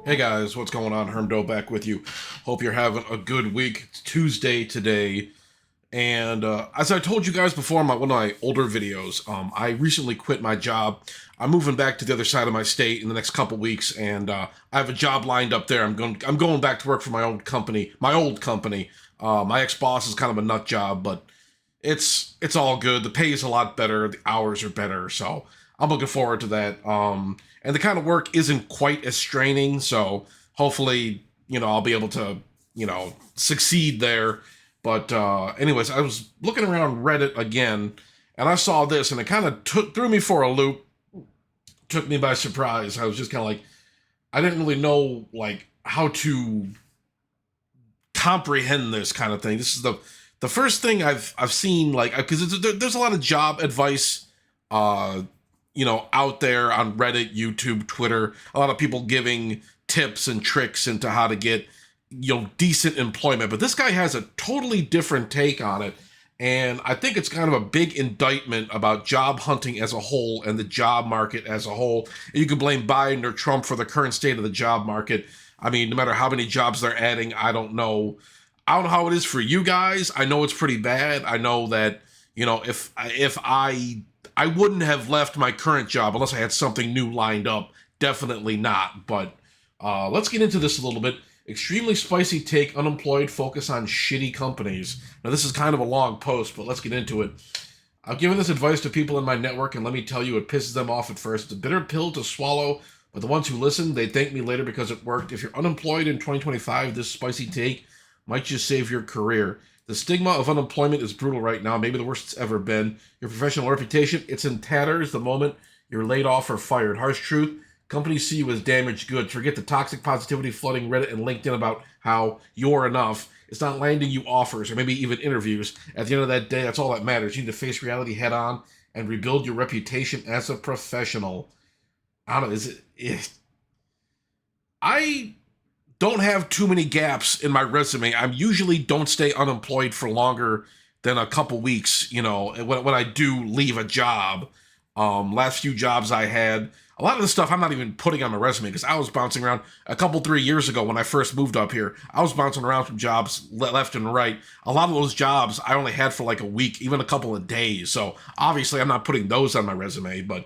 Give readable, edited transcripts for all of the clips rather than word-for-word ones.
Hey guys, what's going on? Hermdo back with you. Hope you're having a good week. It's Tuesday today, and as I told you guys before in one of my older videos, I recently quit my job. I'm moving back to the other side of my state in the next couple weeks, and I have a job lined up there. I'm going back to work for my old company. My old company. My ex boss is kind of a nut job, but it's all good. The pay is a lot better. The hours are better, so I'm looking forward to that. And the kind of work isn't quite as straining, so hopefully, I'll be able to, succeed there. But anyways, I was looking around Reddit again, and I saw this, and it kind of threw me for a loop, took me by surprise. I was just kind of like, I didn't really know like how to comprehend this kind of thing. This is the first thing I've seen, like, because there's a lot of job advice, uh, out there on Reddit, YouTube, Twitter. A lot of people giving tips and tricks into how to get decent employment. But this guy has a totally different take on it. And I think it's kind of a big indictment about job hunting as a whole and the job market as a whole. You can blame Biden or Trump for the current state of the job market. I mean, no matter how many jobs they're adding, I don't know. I don't know how it is for you guys. I know it's pretty bad. I know that if I wouldn't have left my current job unless I had something new lined up. Definitely not. But let's get into this a little bit. Extremely spicy take, unemployed, focus on shitty companies. Now, this is kind of a long post, but let's get into it. I've given this advice to people in my network, and let me tell you, it pisses them off at first. It's a bitter pill to swallow, but the ones who listen, they thank me later because it worked. If you're unemployed in 2025, this spicy take might just save your career. The stigma of unemployment is brutal right now, maybe the worst it's ever been. Your professional reputation, it's in tatters the moment you're laid off or fired. Harsh truth, companies see you as damaged goods. Forget the toxic positivity flooding Reddit and LinkedIn about how you're enough. It's not landing you offers or maybe even interviews. At the end of that day, that's all that matters. You need to face reality head on and rebuild your reputation as a professional. I don't know, I don't have too many gaps in my resume. I usually don't stay unemployed for longer than a couple weeks, when I do leave a job. Last few jobs I had, a lot of the stuff I'm not even putting on my resume because I was bouncing around 3 years ago when I first moved up here. I was bouncing around from jobs left and right. A lot of those jobs I only had for like a week, even a couple of days. So obviously I'm not putting those on my resume. But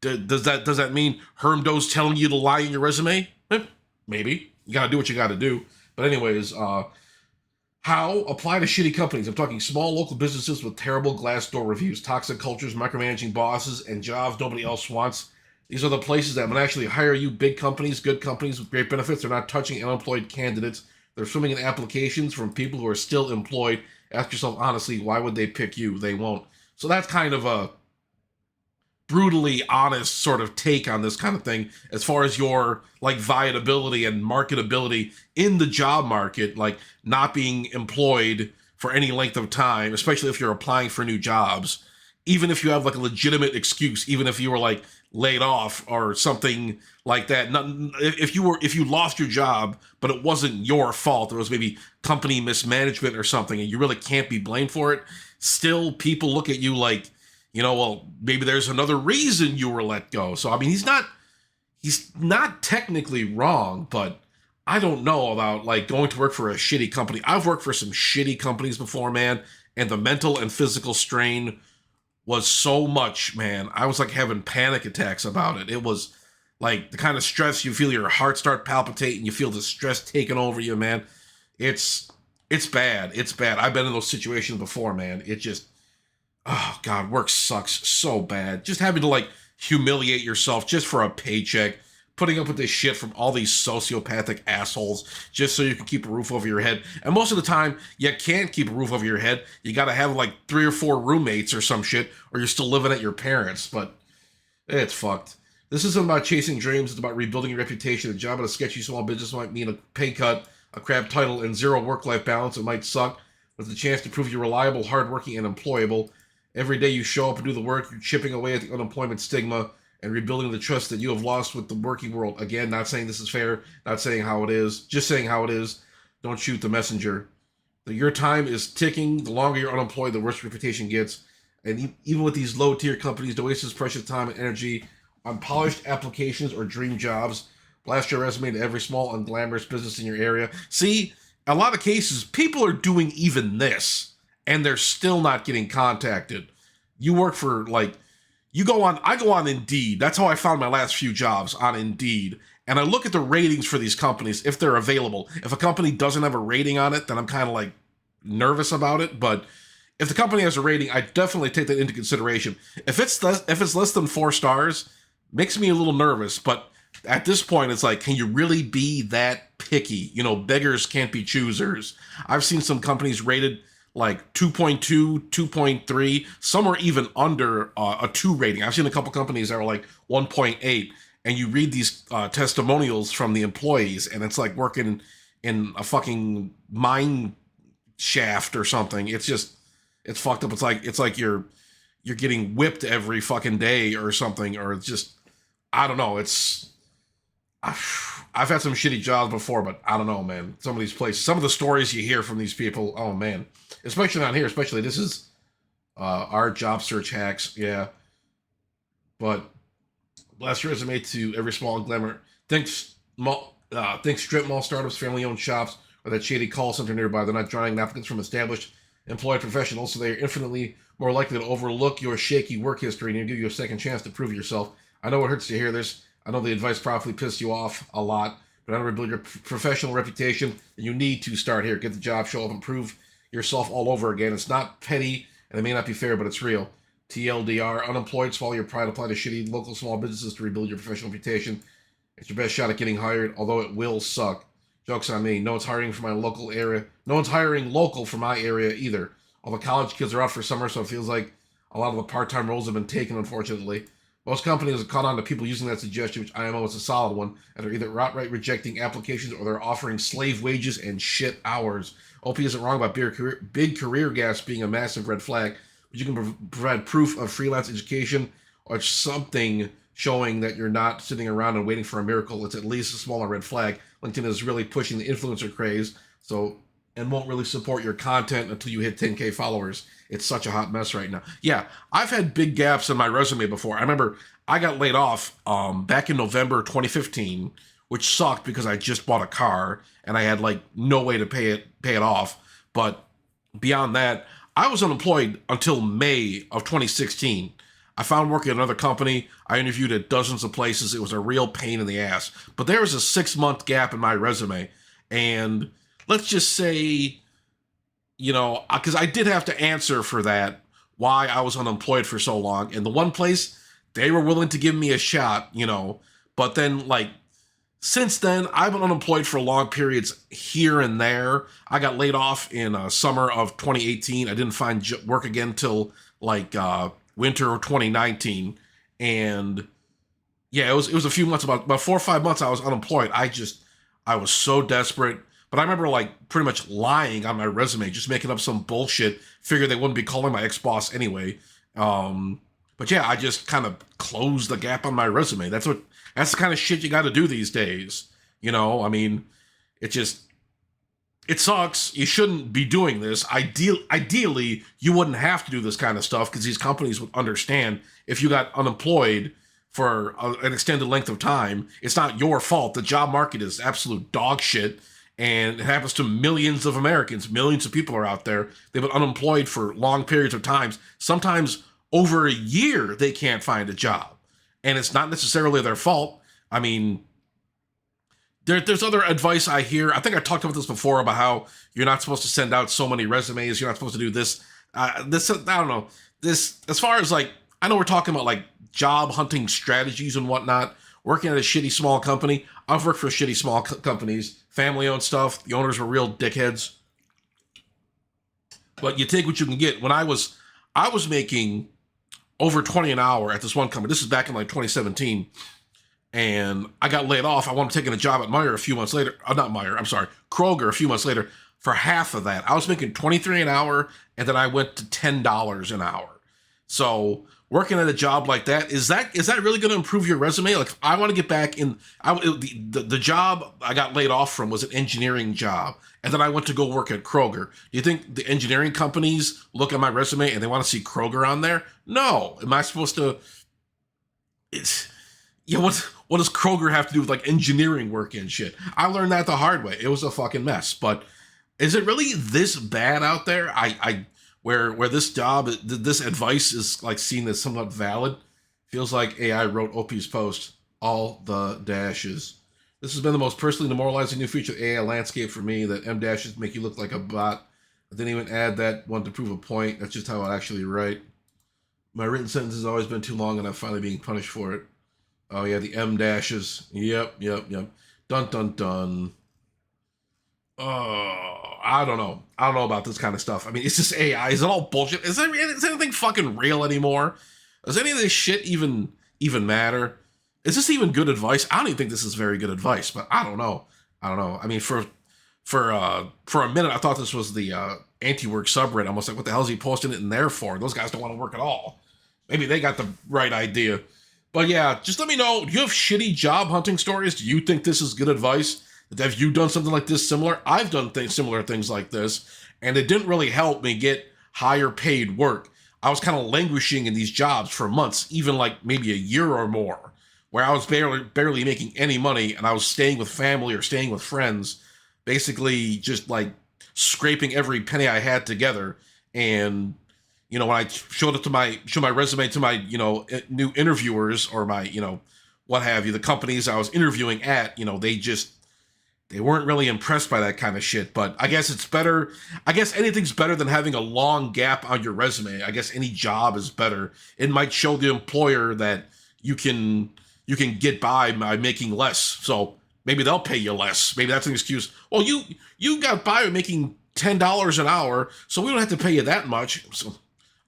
does that mean Hermdo's telling you to lie in your resume? Maybe. You got to do what you got to do. But anyways, how apply to shitty companies? I'm talking small local businesses with terrible Glassdoor reviews, toxic cultures, micromanaging bosses, and jobs nobody else wants. These are the places that would actually hire you. Big companies, good companies with great benefits. They're not touching unemployed candidates. They're swimming in applications from people who are still employed. Ask yourself honestly, why would they pick you? They won't. So that's kind of a brutally honest sort of take on this kind of thing as far as your like viability and marketability in the job market, like not being employed for any length of time, especially if you're applying for new jobs. Even if you have like a legitimate excuse, even if you were like laid off or something like that, not, if you lost your job but it wasn't your fault, it was maybe company mismanagement or something and you really can't be blamed for it, still people look at you like, well, maybe there's another reason you were let go. So I mean, he's not technically wrong, but I don't know about like going to work for a shitty company. I've worked for some shitty companies before, man, and the mental and physical strain was so much, man. I was like having panic attacks about it. It was like the kind of stress you feel your heart start palpitating, you feel the stress taking over you, man. It's it's bad. It's bad. I've been in those situations before, man. It just, oh god, work sucks so bad. Just having to like humiliate yourself just for a paycheck, putting up with this shit from all these sociopathic assholes just so you can keep a roof over your head. And most of the time, you can't keep a roof over your head. You got to have like 3 or 4 roommates or some shit, or you're still living at your parents. But it's fucked. This isn't about chasing dreams. It's about rebuilding your reputation. A job at a sketchy small business might mean a pay cut, a crap title, and zero work-life balance. It might suck, but the chance to prove you're reliable, hardworking, and employable. Every day you show up and do the work, you're chipping away at the unemployment stigma and rebuilding the trust that you have lost with the working world. Again, not saying this is fair, not saying how it is, just saying how it is. Don't shoot the messenger. Your time is ticking. The longer you're unemployed, the worse your reputation gets. And even with these low tier companies, don't waste his precious time and energy on polished applications or dream jobs. Blast your resume to every small unglamorous business in your area. See, a lot of cases, people are doing even this, and they're still not getting contacted. You work for like I go on Indeed. That's how I found my last few jobs, on Indeed. And I look at the ratings for these companies if they're available. If a company doesn't have a rating on it, then I'm kind of like nervous about it. But if the company has a rating, I definitely take that into consideration. If it's less than 4 stars, makes me a little nervous. But at this point, it's like, can you really be that picky? You know, beggars can't be choosers. I've seen some companies rated like 2.2, 2.3. Some are even under a 2 rating. I've seen a couple companies that are like 1.8, and you read these testimonials from the employees, and it's like working in a fucking mine shaft or something. It's fucked up. It's like you're getting whipped every fucking day or something, or it's just, I don't know. I've had some shitty jobs before, but I don't know, man. Some of these places, some of the stories you hear from these people, oh man, especially on here, especially this is our job search hacks, yeah. But blast your resume to every small glamour. Think strip mall startups, family-owned shops, or that shady call center nearby. They're not drawing applicants from established employed professionals, so they are infinitely more likely to overlook your shaky work history and give you a second chance to prove yourself. I know it hurts to hear this. I know the advice probably pissed you off a lot, but in order to build your professional reputation, you need to start here. Get the job, show up, and prove yourself all over again. It's not petty, and it may not be fair, but it's real. TLDR, unemployed, swallow your pride, apply to shitty local small businesses to rebuild your professional reputation. It's your best shot at getting hired, although it will suck. Joke's on me. No one's hiring for my local area. No one's hiring local for my area either. All the college kids are out for summer, so it feels like a lot of the part-time roles have been taken, unfortunately. Most companies have caught on to people using that suggestion, which IMO is a solid one, and are either outright rejecting applications or they're offering slave wages and shit hours. OP isn't wrong about big career gaps being a massive red flag, but you can provide proof of freelance education or something showing that you're not sitting around and waiting for a miracle. It's at least a smaller red flag. LinkedIn is really pushing the influencer craze, and won't really support your content until you hit 10K followers. It's such a hot mess right now. Yeah, I've had big gaps in my resume before. I remember I got laid off back in November 2015, which sucked because I just bought a car and I had like no way to pay it off. But beyond that, I was unemployed until May of 2016. I found work at another company. I interviewed at dozens of places. It was a real pain in the ass. But there was a 6-month gap in my resume. And let's just say, you know, because I did have to answer for that, why I was unemployed for so long. And the one place, they were willing to give me a shot, you know. But then, like, since then, I've been unemployed for long periods here and there. I got laid off in summer of 2018. I didn't find work again till, like, winter of 2019. And, yeah, it was a few months, about 4 or 5 months I was unemployed. I was so desperate. But I remember, like, pretty much lying on my resume, just making up some bullshit. Figured they wouldn't be calling my ex-boss anyway. But yeah, I just kind of closed the gap on my resume. That's the kind of shit you got to do these days. You know, I mean, it sucks. You shouldn't be doing this. Ideally, you wouldn't have to do this kind of stuff because these companies would understand if you got unemployed for an extended length of time. It's not your fault. The job market is absolute dog shit. And it happens to millions of Americans. Millions of people are out there. They've been unemployed for long periods of time. Sometimes over a year, they can't find a job. And it's not necessarily their fault. I mean, there's other advice I hear. I think I talked about this before about how you're not supposed to send out so many resumes. You're not supposed to do this. I don't know. This, as far as like, I know we're talking about like job hunting strategies and whatnot. Working at a shitty small company. I've worked for shitty small companies. Family-owned stuff. The owners were real dickheads. But you take what you can get. When I was making over 20 an hour at this one company. This is back in like 2017. And I got laid off. I wound up taking a job at Meijer a few months later. Kroger a few months later for half of that. I was making $23 an hour, and then I went to $10 an hour. So working at a job like that, is that really going to improve your resume? Like, if I want to get back in, the job I got laid off from was an engineering job, and then I went to go work at Kroger. Do you think the engineering companies look at my resume and they want to see Kroger on there? No. Am I supposed to? What's what does Kroger have to do with like engineering work and shit? I learned that the hard way. It was a fucking mess. But is it really this bad out there? Where this job, this advice is like seen as somewhat valid. Feels like AI wrote OP's post. All the dashes. This has been the most personally demoralizing new feature of the AI landscape for me. That M dashes make you look like a bot. I didn't even add that one to prove a point. That's just how I actually write. My written sentence has always been too long, and I'm finally being punished for it. Oh yeah, the M dashes. Yep. Dun dun dun. I don't know. I don't know about this kind of stuff. I mean, it's just AI. Is it all bullshit? Is anything fucking real anymore? Does any of this shit even matter? Is this even good advice? I don't even think this is very good advice, but I don't know. I mean, for a minute, I thought this was the anti-work subreddit. I'm almost like, what the hell is he posting it in there for? Those guys don't want to work at all. Maybe they got the right idea. But yeah, just let me know. Do you have shitty job hunting stories? Do you think this is good advice? Have you done something like this similar? I've done similar things like this, and it didn't really help me get higher paid work. I was kind of languishing in these jobs for months, even like maybe a year or more, where I was barely making any money, and I was staying with family or staying with friends, basically just like scraping every penny I had together. And when I showed my resume to my new interviewers, or my what have you, the companies I was interviewing at, they weren't really impressed by that kind of shit. But I guess it's better. I guess anything's better than having a long gap on your resume. I guess any job is better. It might show the employer that you can get by making less. So maybe they'll pay you less. Maybe that's an excuse. Well, you got by making $10 an hour, so we don't have to pay you that much. So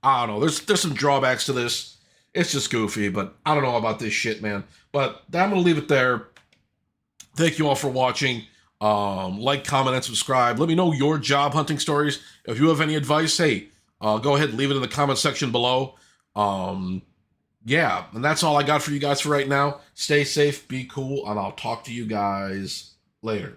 I don't know. There's some drawbacks to this. It's just goofy, but I don't know about this shit, man. But I'm gonna leave it there. Thank you all for watching. Like, comment, and subscribe. Let me know your job hunting stories. If you have any advice, hey, go ahead and leave it in the comment section below. Yeah, and that's all I got for you guys for right now. Stay safe, be cool, and I'll talk to you guys later.